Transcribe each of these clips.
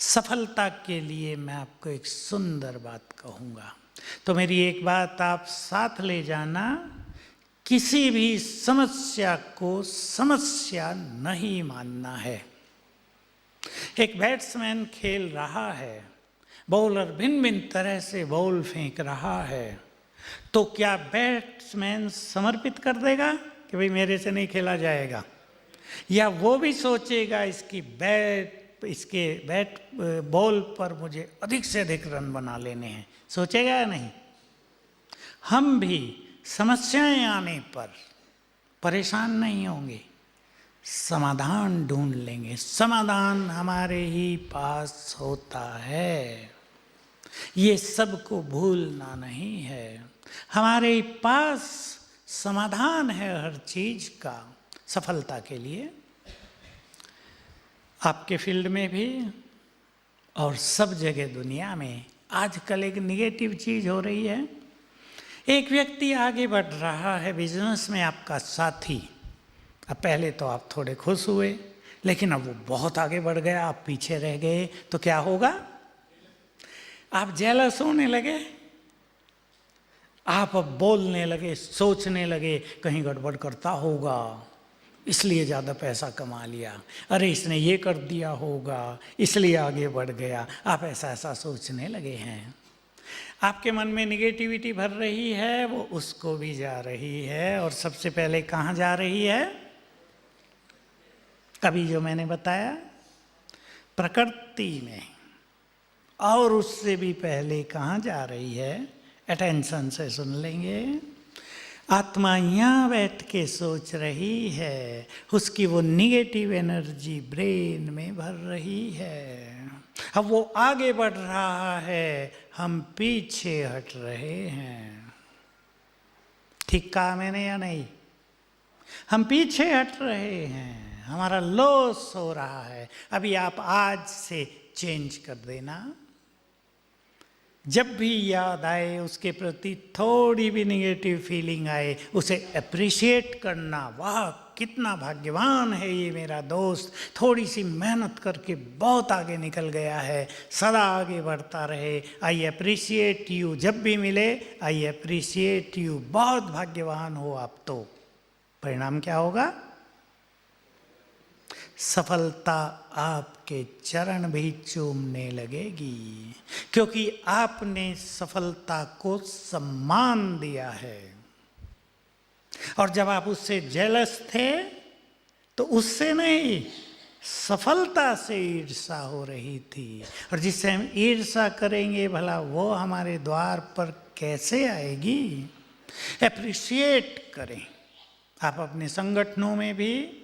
सफलता के लिए मैं आपको एक सुंदर बात कहूँगा, तो मेरी एक बात आप साथ ले जाना। किसी भी समस्या को समस्या नहीं मानना है। एक बैट्समैन खेल रहा है, बॉलर भिन्न भिन्न तरह से बॉल फेंक रहा है, तो क्या बैट्समैन समर्पित कर देगा कि भाई मेरे से नहीं खेला जाएगा, या वो भी सोचेगा इसके बैट बॉल पर मुझे अधिक से अधिक रन बना लेने हैं? सोचेगा या नहीं? हम भी समस्याएं आने पर परेशान नहीं होंगे, समाधान ढूंढ लेंगे। समाधान हमारे ही पास होता है, ये सबको भूलना नहीं है। हमारे पास समाधान है हर चीज का सफलता के लिए। आपके फील्ड में भी और सब जगह दुनिया में आजकल एक निगेटिव चीज हो रही है। एक व्यक्ति आगे बढ़ रहा है बिजनेस में, आपका साथी। अब पहले तो आप थोड़े खुश हुए, लेकिन अब वो बहुत आगे बढ़ गया, आप पीछे रह गए, तो क्या होगा? आप जेलस होने लगे, आप अब बोलने लगे, सोचने लगे कहीं गड़बड़ करता होगा इसलिए ज़्यादा पैसा कमा लिया, अरे इसने ये कर दिया होगा इसलिए आगे बढ़ गया। आप ऐसा सोचने लगे हैं। आपके मन में निगेटिविटी भर रही है, वो उसको भी जा रही है। और सबसे पहले कहाँ जा रही है? अभी जो मैंने बताया, प्रकृति में। और उससे भी पहले कहाँ जा रही है? अटेंशन से सुन लेंगे। आत्मा यहाँ बैठ के सोच रही है, उसकी वो निगेटिव एनर्जी ब्रेन में भर रही है। अब वो आगे बढ़ रहा है, हम पीछे हट रहे हैं। ठीक कहा मैंने या नहीं? हम पीछे हट रहे हैं, हमारा लॉस हो रहा है। अभी आप आज से चेंज कर देना। जब भी याद आए, उसके प्रति थोड़ी भी निगेटिव फीलिंग आए, उसे अप्रिशिएट करना। वाह कितना भाग्यवान है ये मेरा दोस्त, थोड़ी सी मेहनत करके बहुत आगे निकल गया है, सदा आगे बढ़ता रहे। I appreciate you. जब भी मिले आई अप्रिशिएट यू, बहुत भाग्यवान हो आप। तो परिणाम क्या होगा? सफलता आपके चरण भी चूमने लगेगी, क्योंकि आपने सफलता को सम्मान दिया है। और जब आप उससे जेलस थे तो उससे नहीं, सफलता से ईर्ष्या हो रही थी। और जिससे हम ईर्ष्या करेंगे, भला वो हमारे द्वार पर कैसे आएगी? एप्रिशिएट करें। आप अपने संगठनों में भी,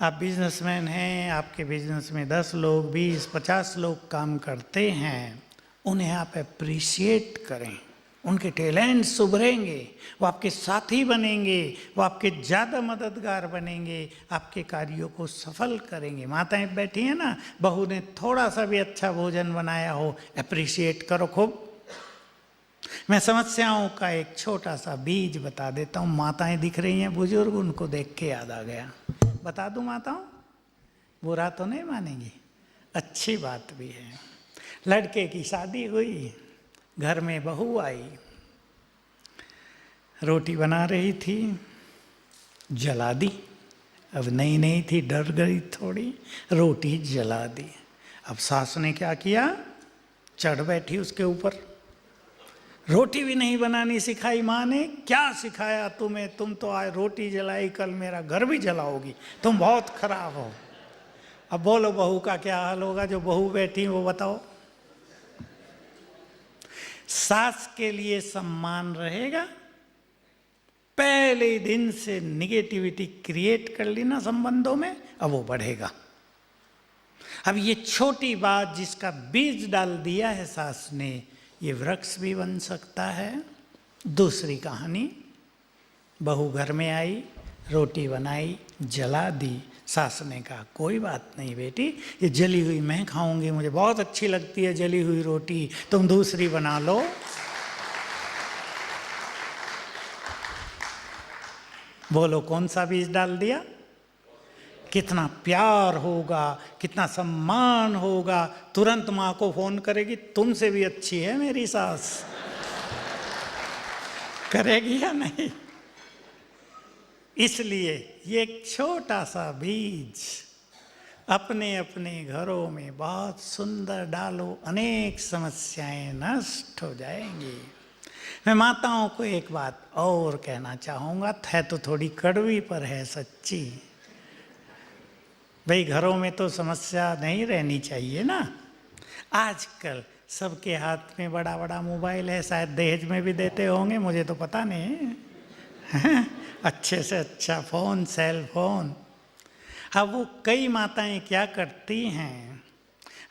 आप बिजनेसमैन हैं, आपके बिजनेस में 10 लोग, 20, 50 लोग काम करते हैं, उन्हें आप अप्रिशिएट करें। उनके टैलेंट्स उभरेंगे, वो आपके साथी बनेंगे, वो आपके ज़्यादा मददगार बनेंगे, आपके कार्यों को सफल करेंगे। माताएं बैठी हैं ना, बहू ने थोड़ा सा भी अच्छा भोजन बनाया हो, अप्रिशिएट करो खूब। मैं समस्याओं का एक छोटा सा बीज बता देता हूँ। माताएं दिख रही हैं बुजुर्ग, उनको देख के याद आ गया, बता दूं माताओं? बुरा तो नहीं मानेंगी, अच्छी बात भी है। लड़के की शादी हुई, घर में बहू आई, रोटी बना रही थी, जला दी। अब नई थी, डर गई थोड़ी, रोटी जला दी। अब सास ने क्या किया? चढ़ बैठी उसके ऊपर। रोटी भी नहीं बनानी सिखाई माँ ने। क्या सिखाया तुम्हें? तुम तो आज रोटी जलाई, कल मेरा घर भी जलाओगी, तुम बहुत खराब हो। अब बोलो बहू का क्या हाल होगा? जो बहू बैठी वो बताओ। सास के लिए सम्मान रहेगा? पहले दिन से निगेटिविटी क्रिएट कर ली ना संबंधों में, अब वो बढ़ेगा। अब ये छोटी बात जिसका बीज डाल दिया है सास ने, ये वृक्ष भी बन सकता है। दूसरी कहानी, बहू घर में आई, रोटी बनाई, जला दी। सास ने कहा कोई बात नहीं बेटी, ये जली हुई मैं खाऊंगी, मुझे बहुत अच्छी लगती है जली हुई रोटी, तुम दूसरी बना लो। बोलो कौन सा बीज डाल दिया? कितना प्यार होगा, कितना सम्मान होगा। तुरंत माँ को फोन करेगी, तुमसे भी अच्छी है मेरी सास। करेगी या नहीं? इसलिए ये एक छोटा सा बीज अपने अपने घरों में बहुत सुंदर डालो, अनेक समस्याएं नष्ट हो जाएंगी। मैं माताओं को एक बात और कहना चाहूँगा, है तो थोड़ी कड़वी पर है सच्ची। भाई घरों में तो समस्या नहीं रहनी चाहिए ना। आजकल सबके हाथ में बड़ा बड़ा मोबाइल है, शायद दहेज में भी देते होंगे, मुझे तो पता नहीं है। अच्छे से अच्छा फ़ोन, सेल फोन। अब वो कई माताएं क्या करती हैं,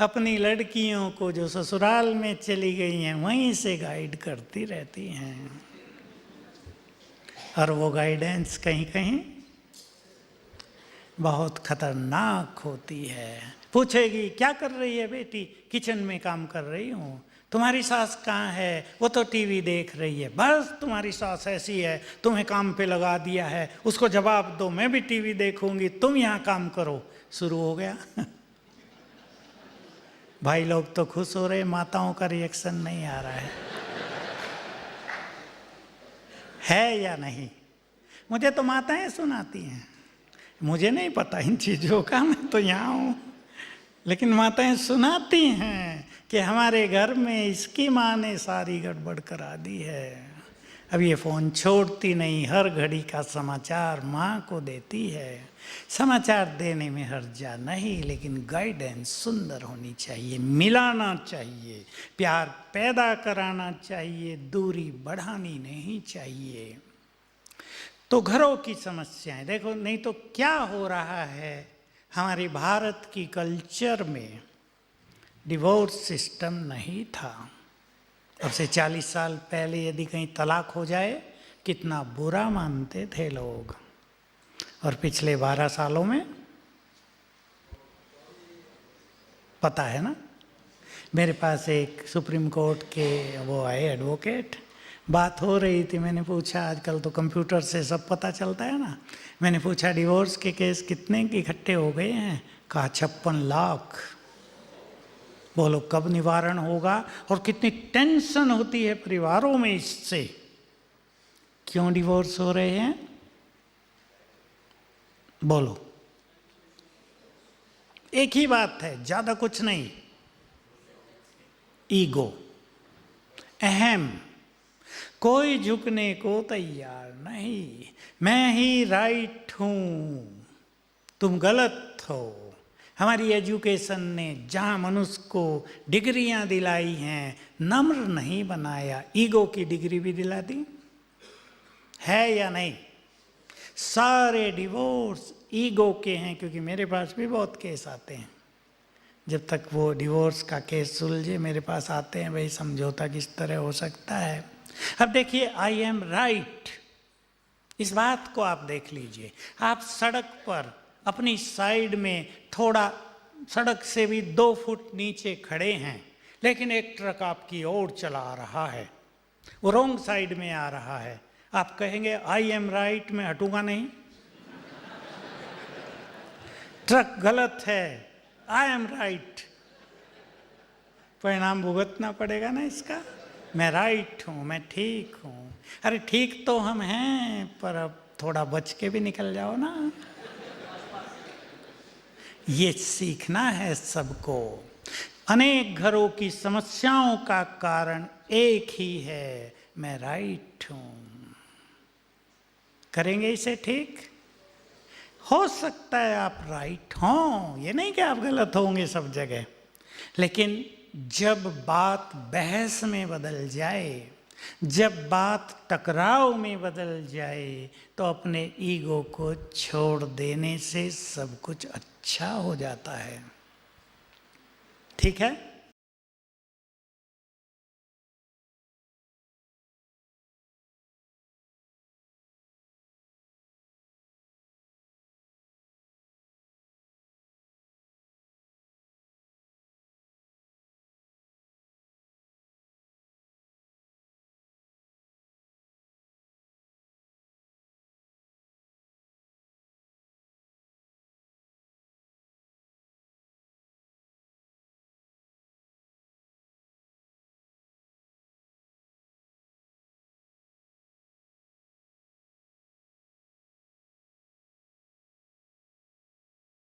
अपनी लड़कियों को जो ससुराल में चली गई हैं वहीं से गाइड करती रहती हैं, और वो गाइडेंस कहीं कहीं बहुत खतरनाक होती है। पूछेगी क्या कर रही है बेटी? किचन में काम कर रही हूँ। तुम्हारी सास कहाँ है? वो तो टीवी देख रही है। बस तुम्हारी सास ऐसी है, तुम्हें काम पे लगा दिया है, उसको जवाब दो, मैं भी टीवी देखूंगी, तुम यहाँ काम करो। शुरू हो गया। भाई लोग तो खुश हो रहे, माताओं का रिएक्शन नहीं आ रहा है या नहीं? मुझे तो माताएं सुनाती हैं, मुझे नहीं पता इन चीज़ों का, मैं तो यहाँ हूँ, लेकिन माताएं सुनाती हैं कि हमारे घर में इसकी माँ ने सारी गड़बड़ करा दी है। अब ये फ़ोन छोड़ती नहीं, हर घड़ी का समाचार माँ को देती है। समाचार देने में हर्जा नहीं, लेकिन गाइडेंस सुंदर होनी चाहिए, मिलाना चाहिए, प्यार पैदा कराना चाहिए, दूरी बढ़ानी नहीं चाहिए। तो घरों की समस्याएं देखो, नहीं तो क्या हो रहा है हमारे भारत की कल्चर में, डिवोर्स सिस्टम नहीं था। अब से 40 साल पहले यदि कहीं तलाक हो जाए कितना बुरा मानते थे लोग, और पिछले 12 सालों में पता है ना। मेरे पास एक सुप्रीम कोर्ट के वो आए एडवोकेट, बात हो रही थी, मैंने पूछा, आजकल तो कंप्यूटर से सब पता चलता है ना, मैंने पूछा डिवोर्स के केस कितने इकट्ठे हो गए हैं? कहा 56 लाख। बोलो कब निवारण होगा? और कितनी टेंशन होती है परिवारों में इससे। क्यों डिवोर्स हो रहे हैं? बोलो। एक ही बात है, ज्यादा कुछ नहीं, ईगो, अहम। कोई झुकने को तैयार नहीं, मैं ही राइट हूं, तुम गलत हो। हमारी एजुकेशन ने जहां मनुष्य को डिग्रियां दिलाई हैं, नम्र नहीं बनाया, ईगो की डिग्री भी दिला दी है या नहीं? सारे डिवोर्स ईगो के हैं, क्योंकि मेरे पास भी बहुत केस आते हैं। जब तक वो डिवोर्स का केस सुलझे मेरे पास आते हैं, भाई समझौता किस तरह हो सकता है। अब देखिए, आई एम राइट, इस बात को आप देख लीजिए। आप सड़क पर अपनी साइड में थोड़ा सड़क से भी 2 फुट नीचे खड़े हैं, लेकिन एक ट्रक आपकी ओर चला रहा है, वो रॉन्ग साइड में आ रहा है। आप कहेंगे आई एम राइट, मैं हटूंगा नहीं। ट्रक गलत है, आई एम राइट, परिणाम भुगतना पड़ेगा ना इसका। मैं राइट हूँ, मैं ठीक हूँ। अरे ठीक तो हम हैं, पर अब थोड़ा बच के भी निकल जाओ ना। ये सीखना है सबको। अनेक घरों की समस्याओं का कारण एक ही है, मैं राइट हूँ। करेंगे इसे ठीक? हो सकता है आप राइट हों, ये नहीं कि आप गलत होंगे सब जगह, लेकिन जब बात बहस में बदल जाए, जब बात टकराव में बदल जाए, तो अपने ईगो को छोड़ देने से सब कुछ अच्छा हो जाता है। ठीक है?